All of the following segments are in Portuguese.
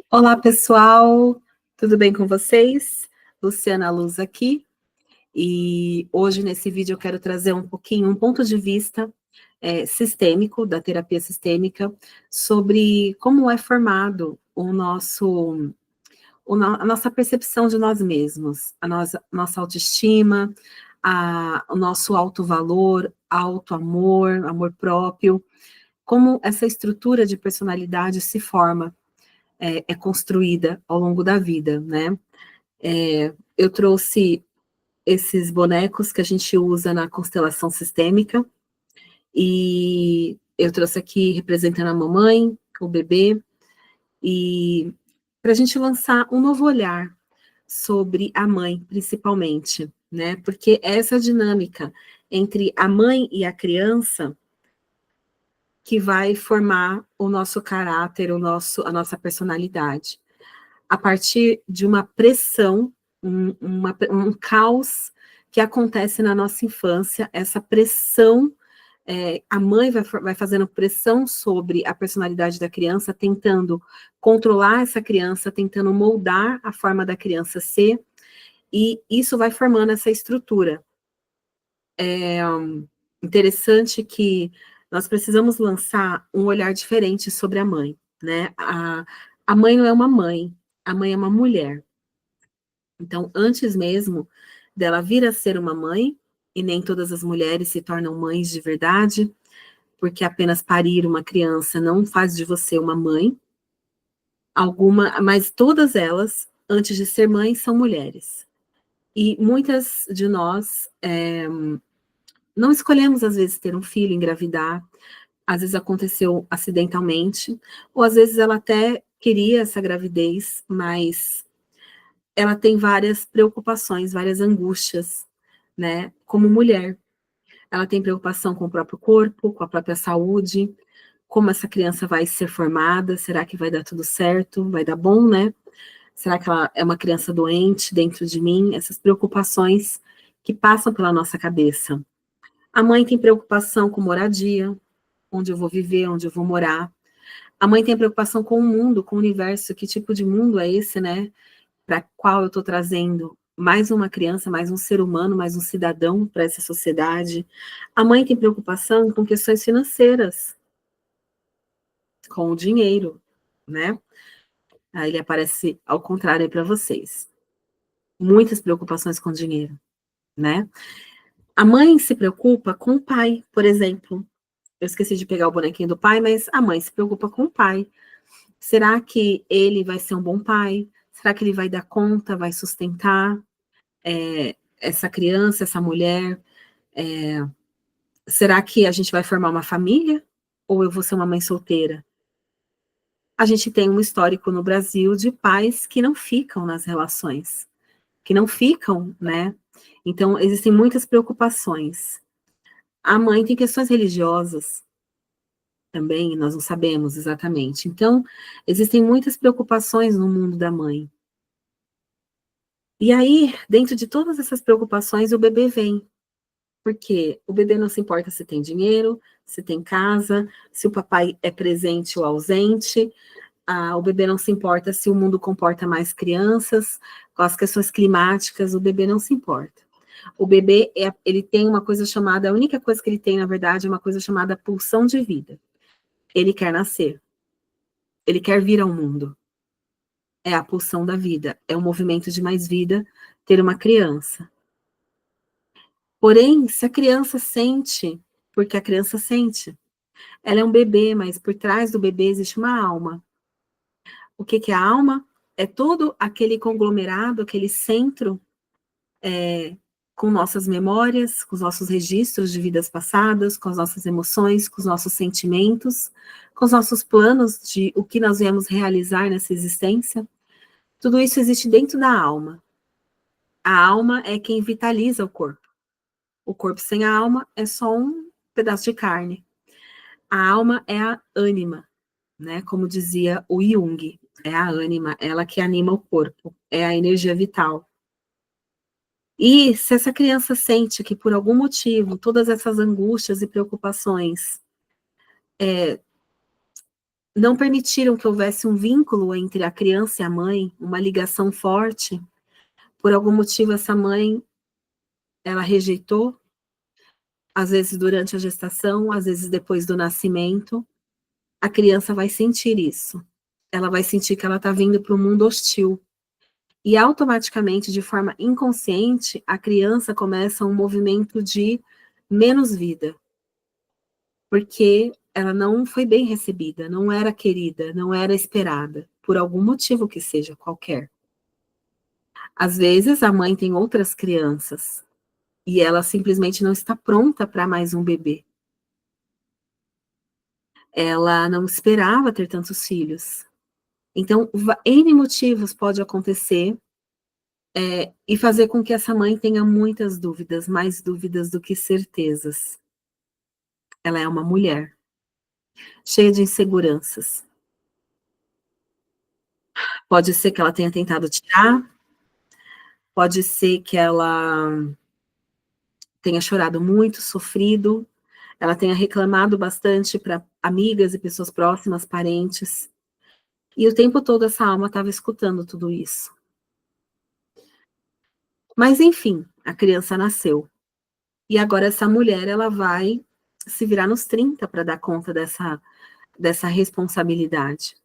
Olá, pessoal, tudo bem com vocês? Luciana Luz aqui, e hoje nesse vídeo eu quero trazer um ponto de vista sistêmico, da terapia sistêmica, sobre como é formado a nossa percepção de nós mesmos, nossa autoestima, o nosso autovalor, autoamor, amor próprio, como essa estrutura de personalidade se forma, é construída ao longo da vida, né? Eu trouxe esses bonecos que a gente usa na constelação sistêmica, e eu trouxe aqui representando a mamãe, o bebê, e para a gente lançar um novo olhar sobre a mãe, principalmente, né? Porque essa dinâmica entre a mãe e a criança que vai formar o nosso caráter, a nossa personalidade. A partir de uma pressão, um caos que acontece na nossa infância, essa pressão, a mãe vai fazendo pressão sobre a personalidade da criança, tentando controlar essa criança, tentando moldar a forma da criança ser, e isso vai formando essa estrutura. É interessante que nós precisamos lançar um olhar diferente sobre a mãe, né? A mãe não é uma mãe, a mãe é uma mulher. Então, antes mesmo dela vir a ser uma mãe, e nem todas as mulheres se tornam mães de verdade, porque apenas parir uma criança não faz de você uma mãe, mas todas elas, antes de ser mães, são mulheres. E muitas de nós não escolhemos, às vezes, ter um filho, engravidar, às vezes aconteceu acidentalmente, ou às vezes ela até queria essa gravidez, mas ela tem várias preocupações, várias angústias, né? Como mulher, ela tem preocupação com o próprio corpo, com a própria saúde, como essa criança vai ser formada, será que vai dar tudo certo, vai dar bom, né? Será que ela é uma criança doente dentro de mim? Essas preocupações que passam pela nossa cabeça. A mãe tem preocupação com moradia, onde eu vou viver, onde eu vou morar. A mãe tem preocupação com o mundo, com o universo, que tipo de mundo é esse, né? Para qual eu estou trazendo mais uma criança, mais um ser humano, mais um cidadão para essa sociedade. A mãe tem preocupação com questões financeiras, com o dinheiro, né? Aí ele aparece ao contrário para vocês. Muitas preocupações com dinheiro, né? A mãe se preocupa com o pai, por exemplo. Eu esqueci de pegar o bonequinho do pai, mas a mãe se preocupa com o pai. Será que ele vai ser um bom pai? Será que ele vai dar conta, vai sustentar essa criança, essa mulher? Será que a gente vai formar uma família? Ou eu vou ser uma mãe solteira? A gente tem um histórico no Brasil de pais que não ficam nas relações, que não ficam, né? Então, existem muitas preocupações. A mãe tem questões religiosas também, nós não sabemos exatamente. Então, existem muitas preocupações no mundo da mãe. E aí, dentro de todas essas preocupações, o bebê vem. Porque o bebê não se importa se tem dinheiro, se tem casa, se o papai é presente ou ausente. O bebê não se importa se o mundo comporta mais crianças, com as questões climáticas, o bebê não se importa. O bebê, ele tem uma coisa chamada, a única coisa que ele tem, na verdade, é uma coisa chamada pulsão de vida. Ele quer nascer. Ele quer vir ao mundo. É a pulsão da vida. É o movimento de mais vida ter uma criança. Porém, se a criança sente, porque a criança sente, ela é um bebê, mas por trás do bebê existe uma alma. O que que é a alma? É todo aquele conglomerado, aquele centro com nossas memórias, com os nossos registros de vidas passadas, com as nossas emoções, com os nossos sentimentos, com os nossos planos de o que nós viemos realizar nessa existência. Tudo isso existe dentro da alma. A alma é quem vitaliza o corpo. O corpo sem a alma é só um pedaço de carne. A alma é a ânima, né? Como dizia o Jung, é a ânima, ela que anima o corpo, é a energia vital. E se essa criança sente que por algum motivo todas essas angústias e preocupações não permitiram que houvesse um vínculo entre a criança e a mãe, uma ligação forte. Por algum motivo, essa mãe, ela rejeitou, às vezes durante a gestação, às vezes depois do nascimento. A criança vai sentir isso. Ela vai sentir que ela está vindo para um mundo hostil. E automaticamente, de forma inconsciente, a criança começa um movimento de menos vida, porque ela não foi bem recebida, não era querida, não era esperada, por algum motivo que seja qualquer. Às vezes, a mãe tem outras crianças, e ela simplesmente não está pronta para mais um bebê. Ela não esperava ter tantos filhos. Então, N motivos pode acontecer, e fazer com que essa mãe tenha muitas dúvidas, mais dúvidas do que certezas. Ela é uma mulher, cheia de inseguranças. Pode ser que ela tenha tentado tirar, pode ser que ela tenha chorado muito, sofrido, ela tenha reclamado bastante para amigas e pessoas próximas, parentes. E o tempo todo essa alma estava escutando tudo isso. Mas enfim, a criança nasceu. E agora essa mulher, ela vai se virar nos 30 para dar conta dessa responsabilidade,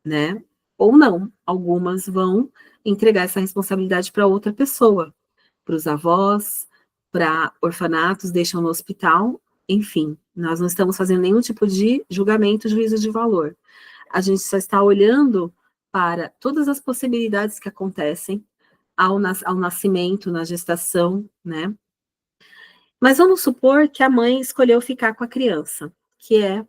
né? Ou não, algumas vão entregar essa responsabilidade para outra pessoa, para os avós, para orfanatos, deixam no hospital, enfim, nós não estamos fazendo nenhum tipo de julgamento, juízo de valor. A gente só está olhando para todas as possibilidades que acontecem ao nascimento, na gestação, né? Mas vamos supor que a mãe escolheu ficar com a criança, que é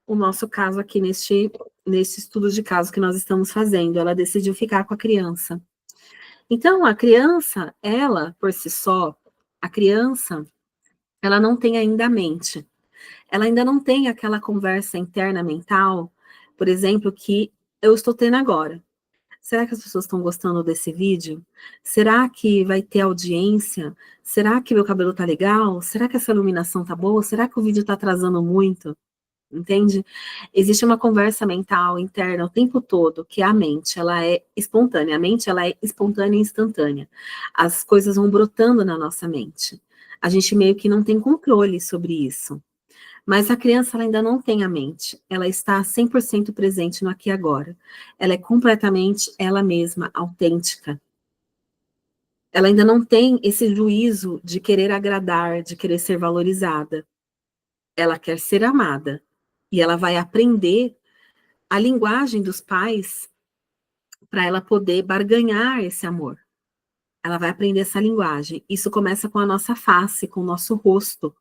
o nosso caso aqui neste estudo de caso que nós estamos fazendo. Ela decidiu ficar com a criança. Então, a criança, ela, por si só, a criança, ela não tem ainda a mente. Ela ainda não tem aquela conversa interna mental, por exemplo, que eu estou tendo agora. Será que as pessoas estão gostando desse vídeo? Será que vai ter audiência? Será que meu cabelo tá legal? Será que essa iluminação tá boa? Será que o vídeo tá atrasando muito? Entende? Existe uma conversa mental interna o tempo todo, que a mente, ela é espontânea. A mente, ela é espontânea e instantânea. As coisas vão brotando na nossa mente. A gente meio que não tem controle sobre isso. Mas a criança, ela ainda não tem a mente. Ela está 100% presente no aqui e agora. Ela é completamente ela mesma, autêntica. Ela ainda não tem esse juízo de querer agradar, de querer ser valorizada. Ela quer ser amada. E ela vai aprender a linguagem dos pais para ela poder barganhar esse amor. Ela vai aprender essa linguagem. Isso começa com a nossa face, com o nosso rosto.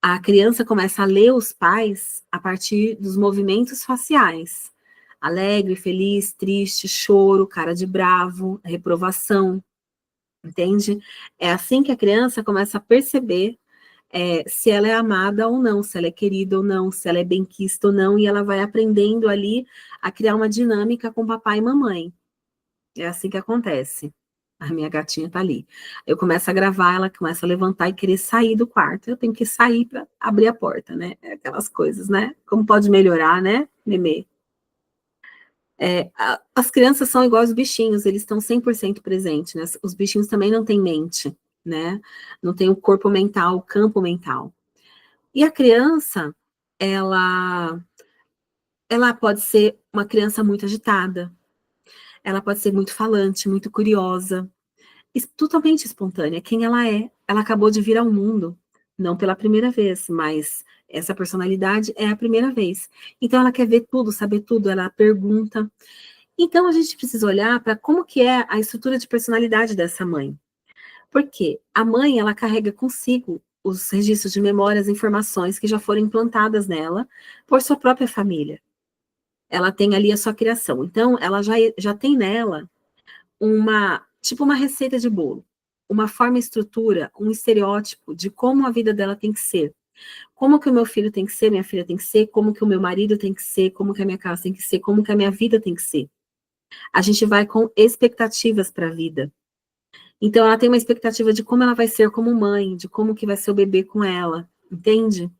A criança começa a ler os pais a partir dos movimentos faciais. Alegre, feliz, triste, choro, cara de bravo, reprovação, entende? É assim que a criança começa a perceber se ela é amada ou não, se ela é querida ou não, se ela é benquista ou não, e ela vai aprendendo ali a criar uma dinâmica com papai e mamãe. É assim que acontece. A minha gatinha tá ali. Eu começo a gravar, ela começa a levantar e querer sair do quarto. Eu tenho que sair para abrir a porta, né? Aquelas coisas, né? Como pode melhorar, né, Memê? As crianças são igual aos bichinhos, eles estão 100% presentes, né? Os bichinhos também não têm mente, né? Não tem o corpo mental, o campo mental. E a criança, ela, ela pode ser uma criança muito agitada, ela pode ser muito falante, muito curiosa, totalmente espontânea, quem ela é. Ela acabou de vir ao mundo, não pela primeira vez, mas essa personalidade é a primeira vez. Então ela quer ver tudo, saber tudo, ela pergunta. Então a gente precisa olhar para como que é a estrutura de personalidade dessa mãe. Porque a mãe, ela carrega consigo os registros de memórias, informações que já foram implantadas nela por sua própria família. Ela tem ali a sua criação. Então, ela já tem nela tipo uma receita de bolo, uma forma e estrutura, um estereótipo de como a vida dela tem que ser. Como que o meu filho tem que ser, minha filha tem que ser, como que o meu marido tem que ser, como que a minha casa tem que ser, como que a minha vida tem que ser. A gente vai com expectativas para a vida. Então ela tem uma expectativa de como ela vai ser como mãe, de como que vai ser o bebê com ela, entende?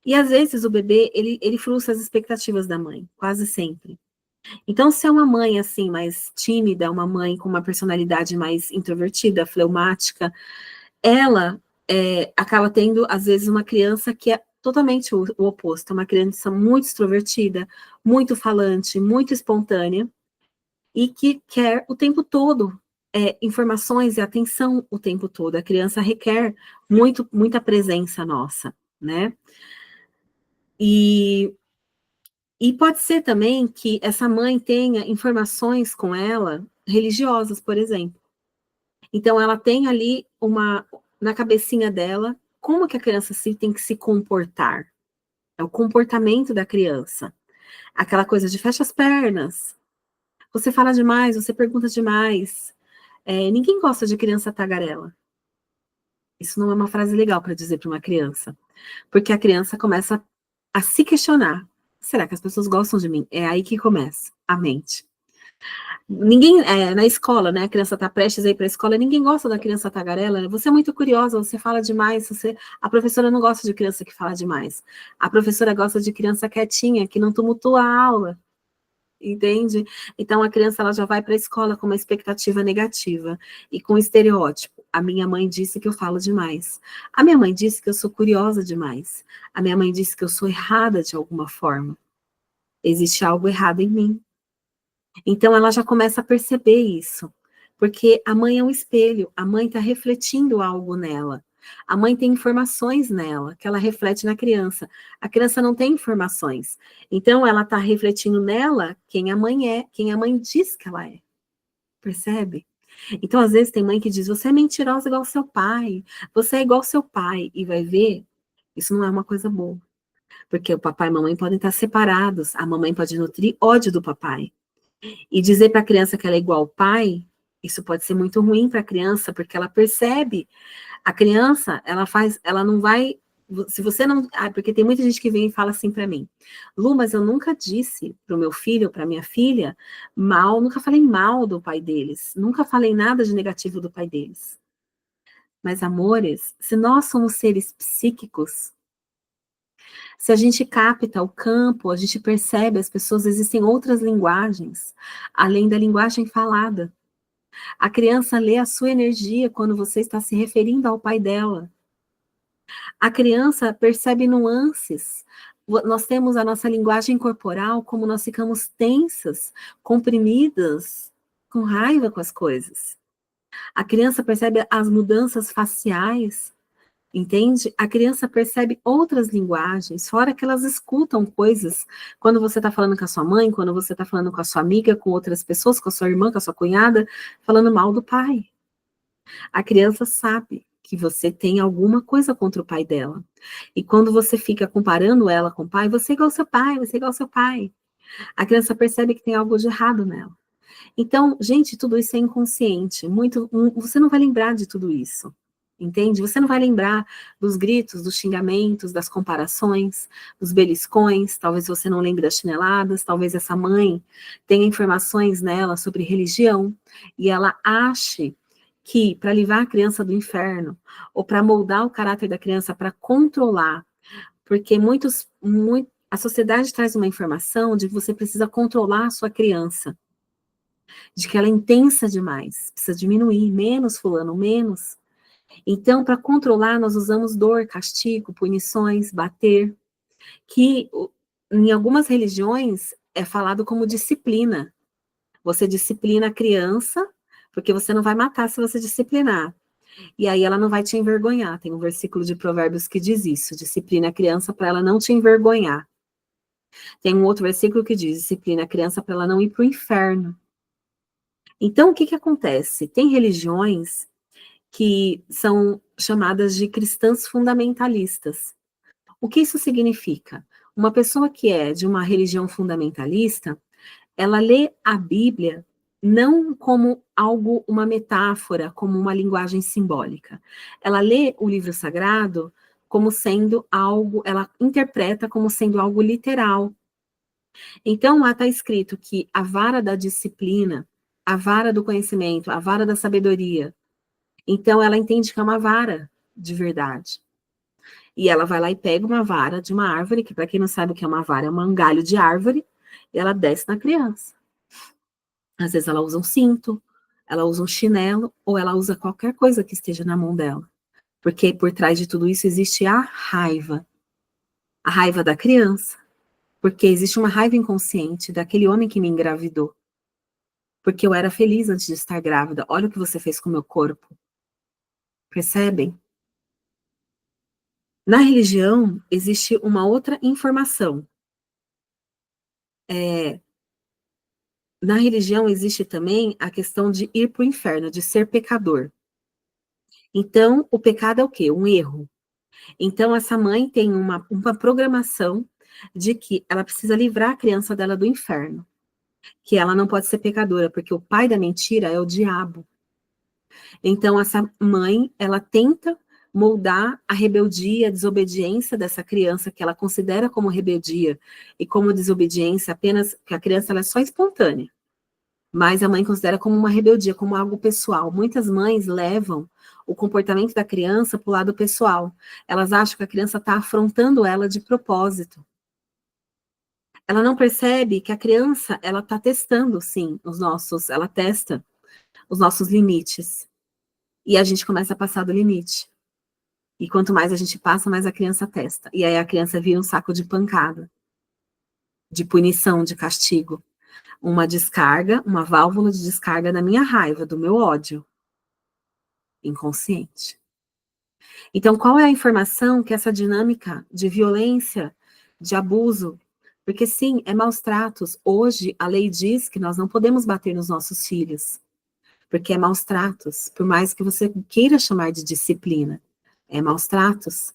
E às vezes o bebê, ele frustra as expectativas da mãe, quase sempre. Então, se é uma mãe assim, mais tímida, uma mãe com uma personalidade mais introvertida, fleumática, ela acaba tendo, às vezes, uma criança que é totalmente o oposto, uma criança muito extrovertida, muito falante, muito espontânea, e que quer o tempo todo informações e atenção o tempo todo. A criança requer muita presença nossa, né? E, e pode ser também que essa mãe tenha informações com ela religiosas, por exemplo. Então, ela tem ali na cabecinha dela, como que a criança tem que se comportar. É o comportamento da criança. Aquela coisa de fecha as pernas, você fala demais, você pergunta demais. Ninguém gosta de criança tagarela. Isso não é uma frase legal para dizer para uma criança. Porque a criança começa a se questionar. Será que as pessoas gostam de mim? É aí que começa a mente. Ninguém, na escola, né, a criança está prestes a ir para a escola, ninguém gosta da criança tagarela, né? Você é muito curiosa, você fala demais, a professora não gosta de criança que fala demais. A professora gosta de criança quietinha, que não tumultua a aula, entende? Então a criança ela já vai para a escola com uma expectativa negativa e com estereótipo. A minha mãe disse que eu falo demais. A minha mãe disse que eu sou curiosa demais. A minha mãe disse que eu sou errada de alguma forma. Existe algo errado em mim. Então ela já começa a perceber isso, porque a mãe é um espelho, a mãe está refletindo algo nela. A mãe tem informações nela, que ela reflete na criança. A criança não tem informações. Então ela está refletindo nela quem a mãe é, quem a mãe diz que ela é. Percebe? Então, às vezes, tem mãe que diz, você é mentirosa igual seu pai, você é igual seu pai, e vai ver, isso não é uma coisa boa. Porque o papai e a mamãe podem estar separados, a mamãe pode nutrir ódio do papai. E dizer para a criança que ela é igual ao pai, isso pode ser muito ruim para a criança, porque ela percebe. A criança, ela não vai. Se você não. Porque tem muita gente que vem e fala assim para mim: Lu, mas eu nunca disse para o meu filho, para minha filha, nunca falei mal do pai deles, nunca falei nada de negativo do pai deles. Mas, amores, se nós somos seres psíquicos, se a gente capta o campo, a gente percebe as pessoas, existem outras linguagens, além da linguagem falada. A criança lê a sua energia quando você está se referindo ao pai dela. A criança percebe nuances. Nós temos a nossa linguagem corporal, como nós ficamos tensas, comprimidas, com raiva com as coisas. A criança percebe as mudanças faciais. Entende? A criança percebe outras linguagens, fora que elas escutam coisas. Quando você está falando com a sua mãe, quando você está falando com a sua amiga, com outras pessoas, com a sua irmã, com a sua cunhada, falando mal do pai. A criança sabe que você tem alguma coisa contra o pai dela. E quando você fica comparando ela com o pai, você é igual ao seu pai, você é igual ao seu pai. A criança percebe que tem algo de errado nela. Então, gente, tudo isso é inconsciente. Você não vai lembrar de tudo isso. Entende? Você não vai lembrar dos gritos, dos xingamentos, das comparações, dos beliscões. Talvez você não lembre das chineladas. Talvez essa mãe tenha informações nela sobre religião e ela ache que para livrar a criança do inferno ou para moldar o caráter da criança, para controlar, porque a sociedade traz uma informação de que você precisa controlar a sua criança, de que ela é intensa demais, precisa diminuir, menos fulano, menos. Então, para controlar, nós usamos dor, castigo, punições, bater, que em algumas religiões é falado como disciplina. Você disciplina a criança, porque você não vai matar se você disciplinar. E aí ela não vai te envergonhar. Tem um versículo de Provérbios que diz isso: disciplina a criança para ela não te envergonhar. Tem um outro versículo que diz: disciplina a criança para ela não ir para o inferno. Então, o que acontece? Tem religiões que são chamadas de cristãs fundamentalistas. O que isso significa? Uma pessoa que é de uma religião fundamentalista, ela lê a Bíblia não como algo, uma metáfora, como uma linguagem simbólica. Ela lê o livro sagrado como sendo algo, ela interpreta como sendo algo literal. Então, lá está escrito que a vara da disciplina, a vara do conhecimento, a vara da sabedoria, então ela entende que é uma vara de verdade. E ela vai lá e pega uma vara de uma árvore, que para quem não sabe o que é uma vara, é um galho de árvore, e ela desce na criança. Às vezes ela usa um cinto, ela usa um chinelo, ou ela usa qualquer coisa que esteja na mão dela. Porque por trás de tudo isso existe a raiva. A raiva da criança. Porque existe uma raiva inconsciente daquele homem que me engravidou. Porque eu era feliz antes de estar grávida. Olha o que você fez com o meu corpo. Percebem? Na religião, existe uma outra informação. Na religião, existe também a questão de ir para o inferno, de ser pecador. Então, o pecado é o quê? Um erro. Então, essa mãe tem uma programação de que ela precisa livrar a criança dela do inferno. Que ela não pode ser pecadora, porque o pai da mentira é o diabo. Então, essa mãe, ela tenta moldar a rebeldia, a desobediência dessa criança, que ela considera como rebeldia e como desobediência apenas, que a criança ela é só espontânea, mas a mãe considera como uma rebeldia, como algo pessoal. Muitas mães levam o comportamento da criança para o lado pessoal. Elas acham que a criança está afrontando ela de propósito. Ela não percebe que a criança, ela está testando, sim, ela testa os nossos limites. E a gente começa a passar do limite. E quanto mais a gente passa, mais a criança testa. E aí a criança vira um saco de pancada, de punição, de castigo. Uma descarga, uma válvula de descarga da minha raiva, do meu ódio inconsciente. Então, qual é a informação que essa dinâmica de violência, de abuso, porque sim, é maus tratos. Hoje, a lei diz que nós não podemos bater nos nossos filhos, porque é maus tratos, por mais que você queira chamar de disciplina, é maus tratos,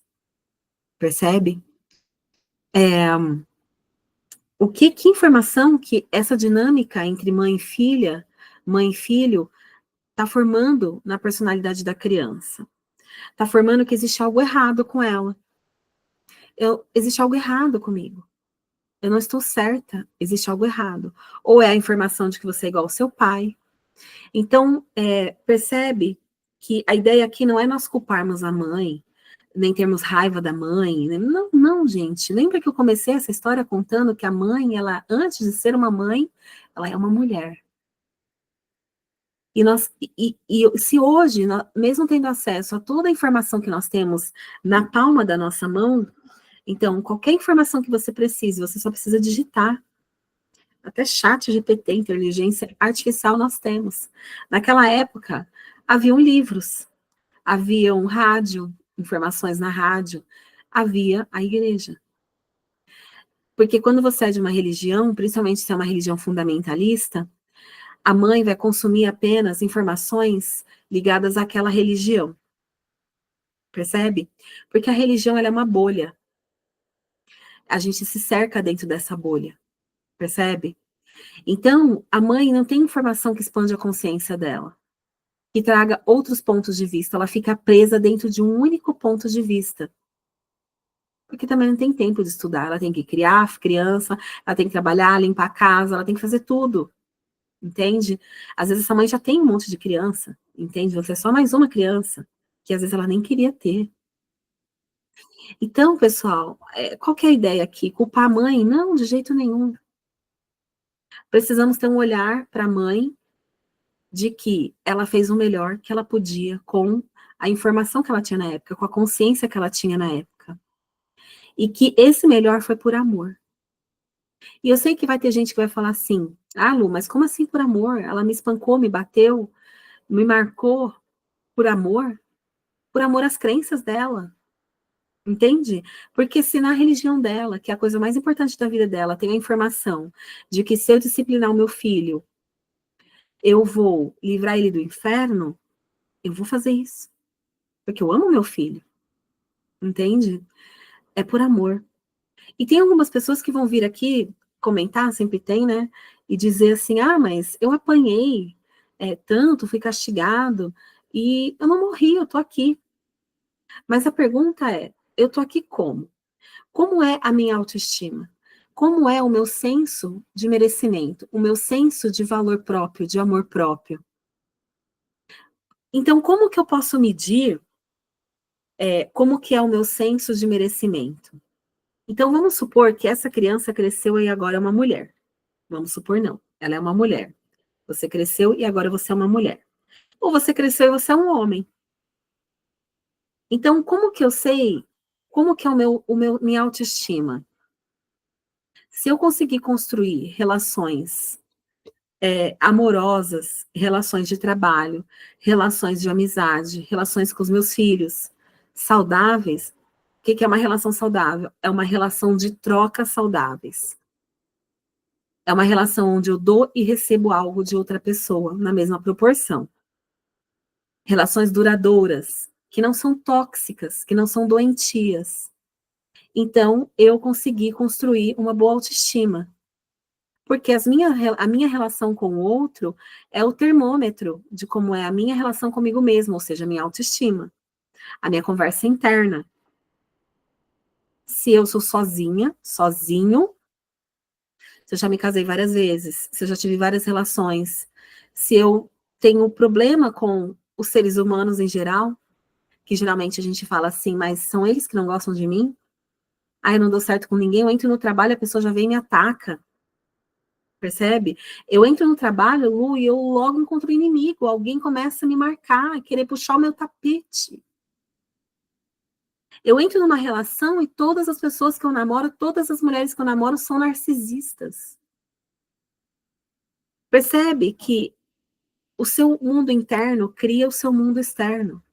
percebe? Que informação que essa dinâmica entre mãe e filho, está formando na personalidade da criança? Está formando que existe algo errado com ela. Existe algo errado comigo. Eu não estou certa, existe algo errado. Ou é a informação de que você é igual ao seu pai. Então, percebe que a ideia aqui não é nós culparmos a mãe, nem termos raiva da mãe. Não, não, gente. Lembra que eu comecei essa história contando que a mãe, ela, antes de ser uma mãe, ela é uma mulher. E se hoje, mesmo tendo acesso a toda a informação que nós temos na palma da nossa mão, então, qualquer informação que você precise, você só precisa digitar. Até chat GPT, inteligência artificial, nós temos. Naquela época, haviam livros, havia um rádio, informações na rádio, havia a igreja. Porque quando você é de uma religião, principalmente se é uma religião fundamentalista, a mãe vai consumir apenas informações ligadas àquela religião. Percebe? Porque a religião ela é uma bolha. A gente se cerca dentro dessa bolha. Percebe? Então, a mãe não tem informação que expande a consciência dela, que traga outros pontos de vista. Ela fica presa dentro de um único ponto de vista. Porque também não tem tempo de estudar. Ela tem que criar criança, ela tem que trabalhar, limpar a casa, ela tem que fazer tudo. Entende? Às vezes essa mãe já tem um monte de criança, entende? Você é só mais uma criança, que às vezes ela nem queria ter. Então, pessoal, qual que é a ideia aqui? Culpar a mãe? Não, de jeito nenhum. Precisamos ter um olhar para a mãe de que ela fez o melhor que ela podia com a informação que ela tinha na época, com a consciência que ela tinha na época. E que esse melhor foi por amor. E eu sei que vai ter gente que vai falar assim, ah, Lu, mas como assim por amor? Ela me espancou, me bateu, me marcou por amor? Por amor às crenças dela. Entende? Porque se na religião dela, que é a coisa mais importante da vida dela, tem a informação de que se eu disciplinar o meu filho, eu vou livrar ele do inferno, eu vou fazer isso. Porque eu amo meu filho. Entende? É por amor. E tem algumas pessoas que vão vir aqui comentar, sempre tem, né? E dizer assim, ah, mas eu apanhei tanto, fui castigado, e eu não morri, eu tô aqui. Mas a pergunta é, eu tô aqui como? Como é a minha autoestima? Como é o meu senso de merecimento? O meu senso de valor próprio, de amor próprio? Então, como que eu posso medir como que é o meu senso de merecimento. Então, vamos supor que essa criança cresceu e agora é uma mulher. Vamos supor não, ela é uma mulher. Você cresceu e agora você é uma mulher. Ou você cresceu e você é um homem. Então, como que eu sei, como que é minha autoestima? Se eu conseguir construir relações amorosas, relações de trabalho, relações de amizade, relações com os meus filhos, saudáveis, o que é uma relação saudável? É uma relação de trocas saudáveis. É uma relação onde eu dou e recebo algo de outra pessoa, na mesma proporção. Relações duradouras, que não são tóxicas, que não são doentias. Então, eu consegui construir uma boa autoestima. Porque a minha relação com o outro é o termômetro de como é a minha relação comigo mesmo, ou seja, a minha autoestima, a minha conversa interna. Se eu sou sozinha, sozinho, se eu já me casei várias vezes, se eu já tive várias relações, se eu tenho problema com os seres humanos em geral, que geralmente a gente fala assim, mas são eles que não gostam de mim, eu não dou certo com ninguém, eu entro no trabalho, a pessoa já vem e me ataca, percebe? Eu entro no trabalho, Lu, e eu logo encontro um inimigo, alguém começa a me marcar, querer puxar o meu tapete. Eu entro numa relação e todas as pessoas que eu namoro, todas as mulheres que eu namoro são narcisistas. Percebe que o seu mundo interno cria o seu mundo externo.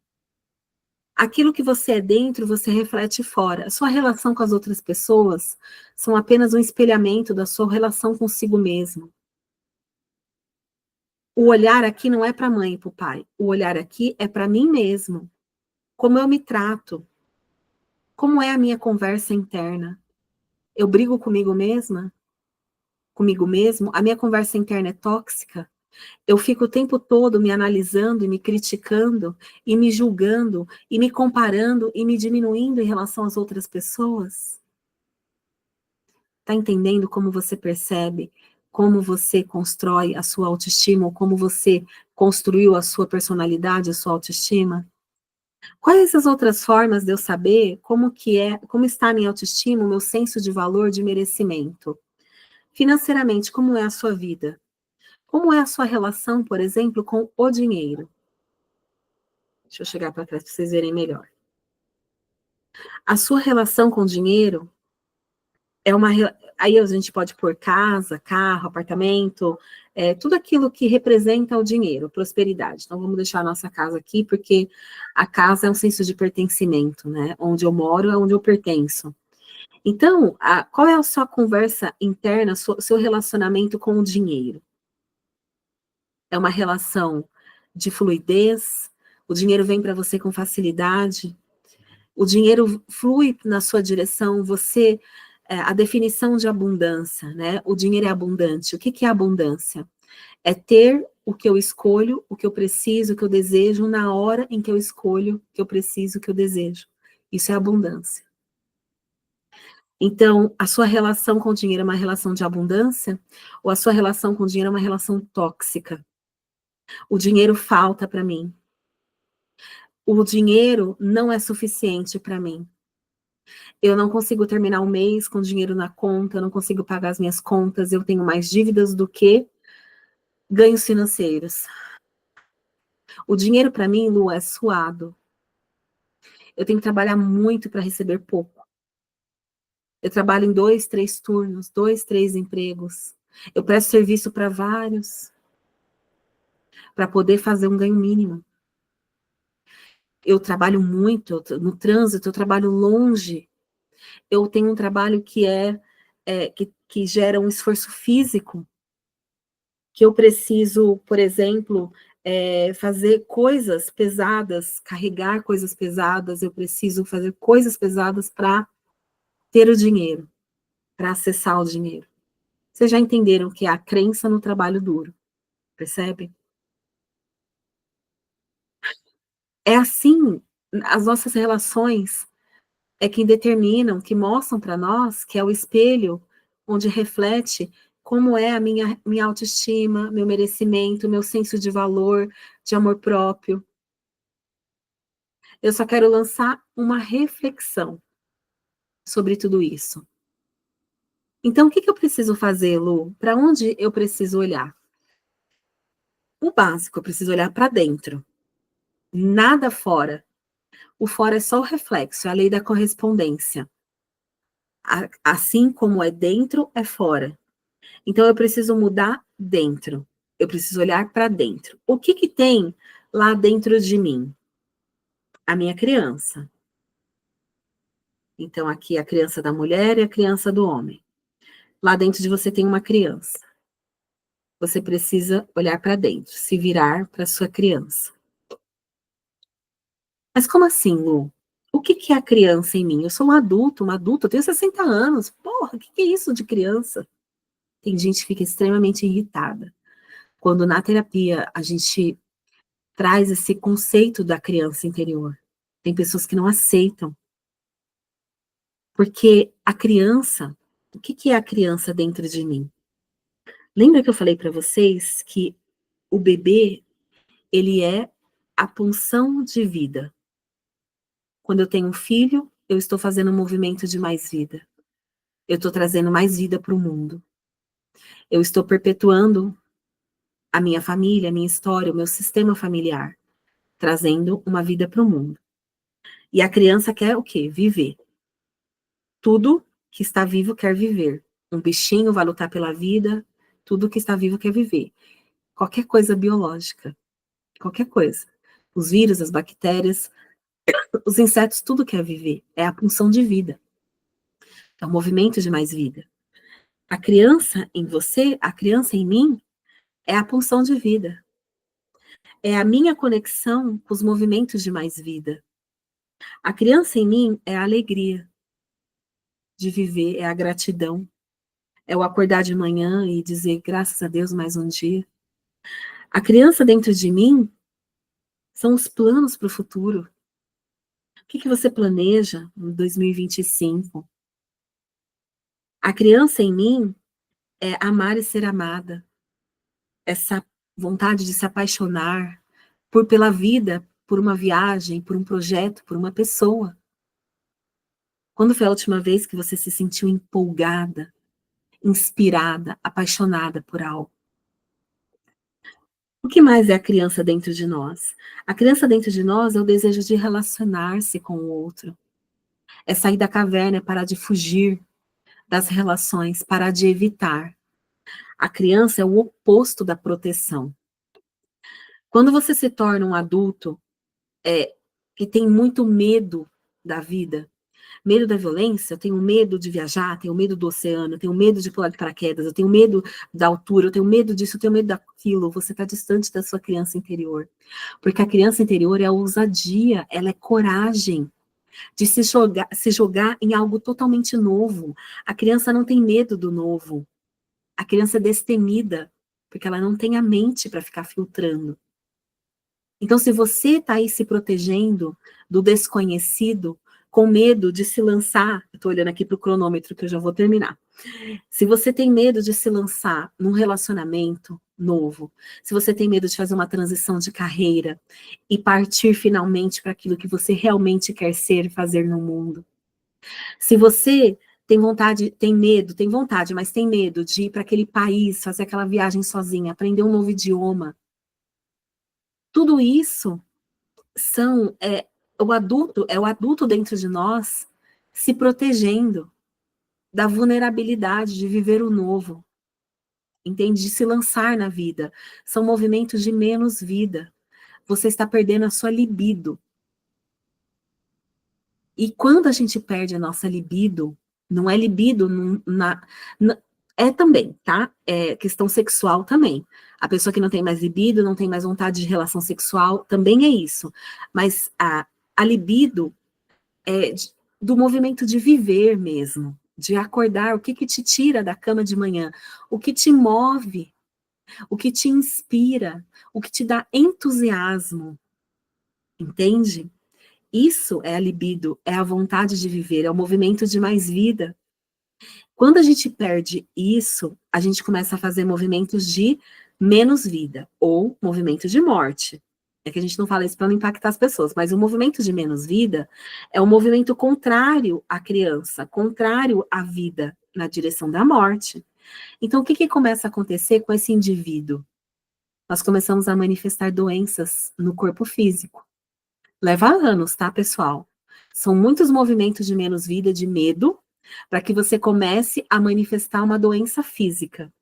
Aquilo que você é dentro, você reflete fora. A sua relação com as outras pessoas são apenas um espelhamento da sua relação consigo mesmo. O olhar aqui não é para a mãe e para o pai. O olhar aqui é para mim mesmo. Como eu me trato. Como é a minha conversa interna. Eu brigo comigo mesma? Comigo mesmo? A minha conversa interna é tóxica? Eu fico o tempo todo me analisando e me criticando e me julgando e me comparando e me diminuindo em relação às outras pessoas? Tá entendendo como você percebe, como você constrói a sua autoestima, ou como você construiu a sua personalidade, a sua autoestima? Quais as outras formas de eu saber como está a minha autoestima, o meu senso de valor, de merecimento? Financeiramente, como é a sua vida? Como é a sua relação, por exemplo, com o dinheiro? Deixa eu chegar para trás para vocês verem melhor. A sua relação com o dinheiro é uma. Aí a gente pode pôr casa, carro, apartamento, tudo aquilo que representa o dinheiro, prosperidade. Então vamos deixar a nossa casa aqui, porque a casa é um senso de pertencimento, né? Onde eu moro é onde eu pertenço. Então, qual é a sua conversa interna, seu relacionamento com o dinheiro? É uma relação de fluidez? O dinheiro vem para você com facilidade? O dinheiro flui na sua direção? A definição de abundância, né? O dinheiro é abundante. O que é abundância? É ter o que eu escolho, o que eu preciso, o que eu desejo, na hora em que eu escolho, o que eu preciso, o que eu desejo. Isso é abundância. Então, a sua relação com o dinheiro é uma relação de abundância? Ou a sua relação com o dinheiro é uma relação tóxica? O dinheiro falta para mim. O dinheiro não é suficiente para mim. Eu não consigo terminar o mês com dinheiro na conta, eu não consigo pagar as minhas contas, eu tenho mais dívidas do que ganhos financeiros. O dinheiro para mim, Lu, é suado. Eu tenho que trabalhar muito para receber pouco. Eu trabalho em 2, 3 turnos, 2, 3 empregos. Eu presto serviço para vários, para poder fazer um ganho mínimo. Eu trabalho muito no trânsito, eu trabalho longe. Eu tenho um trabalho que gera um esforço físico, que eu preciso, por exemplo, fazer coisas pesadas, carregar coisas pesadas, eu preciso fazer coisas pesadas para ter o dinheiro, para acessar o dinheiro. Vocês já entenderam que é a crença no trabalho duro, percebe? É assim, as nossas relações é que determinam, que mostram para nós, que é o espelho onde reflete como é a minha autoestima, meu merecimento, meu senso de valor, de amor próprio. Eu só quero lançar uma reflexão sobre tudo isso. Então, o que eu preciso fazer, Lu? Para onde eu preciso olhar? O básico, eu preciso olhar para dentro. Nada fora. O fora é só o reflexo, é a lei da correspondência. Assim como é dentro, é fora. Então, eu preciso mudar dentro. Eu preciso olhar para dentro. O que tem lá dentro de mim? A minha criança. Então, aqui a criança da mulher e a criança do homem. Lá dentro de você tem uma criança. Você precisa olhar para dentro, se virar para sua criança. Mas como assim, Lu? O que é a criança em mim? Eu sou um adulto, eu tenho 60 anos. Porra, o que é isso de criança? Tem gente que fica extremamente irritada. Quando na terapia a gente traz esse conceito da criança interior. Tem pessoas que não aceitam. Porque a criança, o que é a criança dentro de mim? Lembra que eu falei para vocês que o bebê, ele é a pulsão de vida. Quando eu tenho um filho, eu estou fazendo um movimento de mais vida. Eu estou trazendo mais vida para o mundo. Eu estou perpetuando a minha família, a minha história, o meu sistema familiar, trazendo uma vida para o mundo. E a criança quer o quê? Viver. Tudo que está vivo quer viver. Um bichinho vai lutar pela vida, tudo que está vivo quer viver. Qualquer coisa biológica, qualquer coisa. Os vírus, as bactérias, os insetos, tudo quer viver. É a pulsão de vida. É o movimento de mais vida. A criança em você, a criança em mim, é a pulsão de vida. É a minha conexão com os movimentos de mais vida. A criança em mim é a alegria de viver, é a gratidão. É o acordar de manhã e dizer, graças a Deus, mais um dia. A criança dentro de mim são os planos para o futuro. O que você planeja em 2025? A criança em mim é amar e ser amada. Essa vontade de se apaixonar pela vida, por uma viagem, por um projeto, por uma pessoa. Quando foi a última vez que você se sentiu empolgada, inspirada, apaixonada por algo? O que mais é a criança dentro de nós? A criança dentro de nós é o desejo de relacionar-se com o outro. É sair da caverna, é parar de fugir das relações, parar de evitar. A criança é o oposto da proteção. Quando você se torna um adulto que tem muito medo da vida, medo da violência, eu tenho medo de viajar, tenho medo do oceano, eu tenho medo de pular de paraquedas, eu tenho medo da altura, eu tenho medo disso, eu tenho medo daquilo, você está distante da sua criança interior. Porque a criança interior é a ousadia, ela é coragem de se jogar em algo totalmente novo. A criança não tem medo do novo. A criança é destemida, porque ela não tem a mente para ficar filtrando. Então, se você está aí se protegendo do desconhecido, com medo de se lançar, estou olhando aqui para o cronômetro que eu já vou terminar. Se você tem medo de se lançar num relacionamento novo, se você tem medo de fazer uma transição de carreira e partir finalmente para aquilo que você realmente quer ser e fazer no mundo, se você tem vontade, tem vontade, mas tem medo de ir para aquele país, fazer aquela viagem sozinha, aprender um novo idioma, tudo isso é o adulto dentro de nós se protegendo da vulnerabilidade de viver o novo, entende? De se lançar na vida. São movimentos de menos vida. Você está perdendo a sua libido. E quando a gente perde a nossa libido, não é libido é também, tá? É questão sexual também. A pessoa que não tem mais libido, não tem mais vontade de relação sexual, também é isso. Mas a libido do movimento de viver mesmo, de acordar, o que te tira da cama de manhã, o que te move, o que te inspira, o que te dá entusiasmo, entende? Isso é a libido, é a vontade de viver, é o movimento de mais vida. Quando a gente perde isso, a gente começa a fazer movimentos de menos vida, ou movimento de morte. É que a gente não fala isso para não impactar as pessoas, mas o movimento de menos vida é um movimento contrário à criança, contrário à vida, na direção da morte. Então, o que que começa a acontecer com esse indivíduo? Nós começamos a manifestar doenças no corpo físico. Leva anos, tá, pessoal? São muitos movimentos de menos vida, de medo, para que você comece a manifestar uma doença física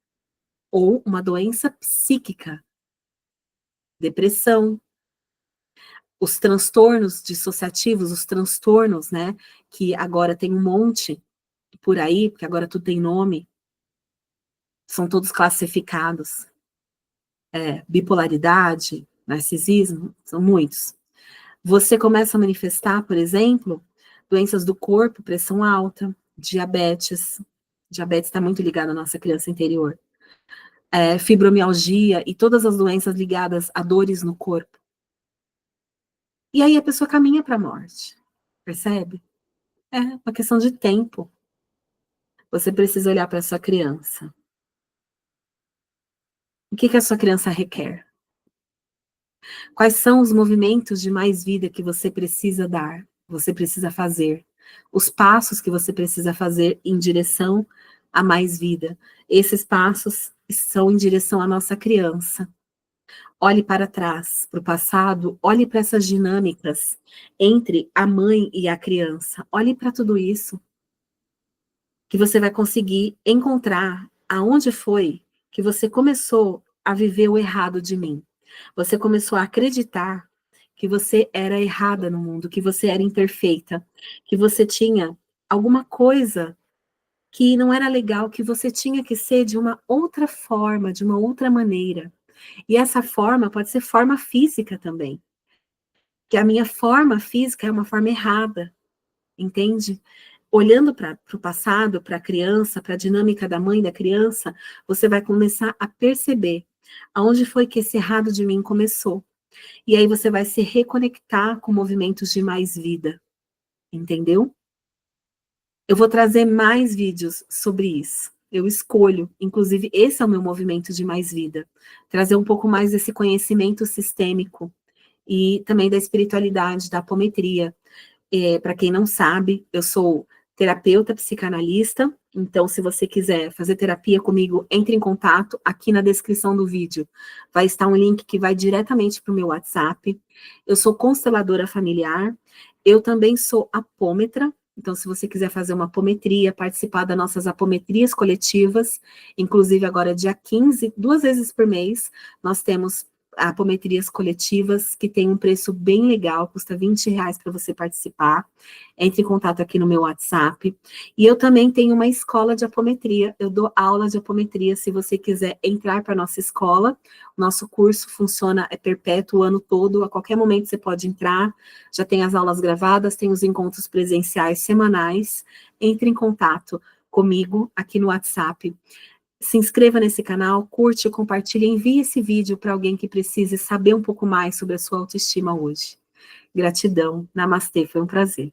ou uma doença psíquica, depressão, os transtornos dissociativos, os transtornos, né, que agora tem um monte por aí, porque agora tudo tem nome, são todos classificados, bipolaridade, narcisismo, são muitos. Você começa a manifestar, por exemplo, doenças do corpo, pressão alta, diabetes está muito ligado à nossa criança interior, fibromialgia e todas as doenças ligadas a dores no corpo. E aí a pessoa caminha para a morte, percebe? É uma questão de tempo. Você precisa olhar para a sua criança. O que que a sua criança requer? Quais são os movimentos de mais vida que você precisa dar, você precisa fazer? Os passos que você precisa fazer em direção a mais vida. Esses passos são em direção à nossa criança. Olhe para trás, para o passado, olhe para essas dinâmicas entre a mãe e a criança. Olhe para tudo isso, que você vai conseguir encontrar aonde foi que você começou a viver o errado de mim. Você começou a acreditar que você era errada no mundo, que você era imperfeita, que você tinha alguma coisa que não era legal, que você tinha que ser de uma outra forma, de uma outra maneira. E essa forma pode ser forma física também. Que a minha forma física é uma forma errada, entende? Olhando para o passado, para a criança, para a dinâmica da mãe da criança, você vai começar a perceber aonde foi que esse errado de mim começou. E aí você vai se reconectar com movimentos de mais vida, entendeu? Eu vou trazer mais vídeos sobre isso. Eu escolho, inclusive esse é o meu movimento de mais vida, trazer um pouco mais desse conhecimento sistêmico e também da espiritualidade, da apometria. Para quem não sabe, eu sou terapeuta psicanalista, então se você quiser fazer terapia comigo, entre em contato, aqui na descrição do vídeo vai estar um link que vai diretamente para o meu WhatsApp. Eu sou consteladora familiar, eu também sou apômetra, então se você quiser fazer uma apometria, participar das nossas apometrias coletivas, inclusive agora dia 15, 2 vezes por mês, nós temos apometrias coletivas, que tem um preço bem legal, custa R$ 20 para você participar. Entre em contato aqui no meu WhatsApp. E eu também tenho uma escola de apometria, eu dou aula de apometria, se você quiser entrar para a nossa escola. O nosso curso funciona, é perpétuo o ano todo, a qualquer momento você pode entrar, já tem as aulas gravadas, tem os encontros presenciais semanais. Entre em contato comigo aqui no WhatsApp. Se inscreva nesse canal, curte, compartilhe, envie esse vídeo para alguém que precise saber um pouco mais sobre a sua autoestima hoje. Gratidão. Namastê, foi um prazer.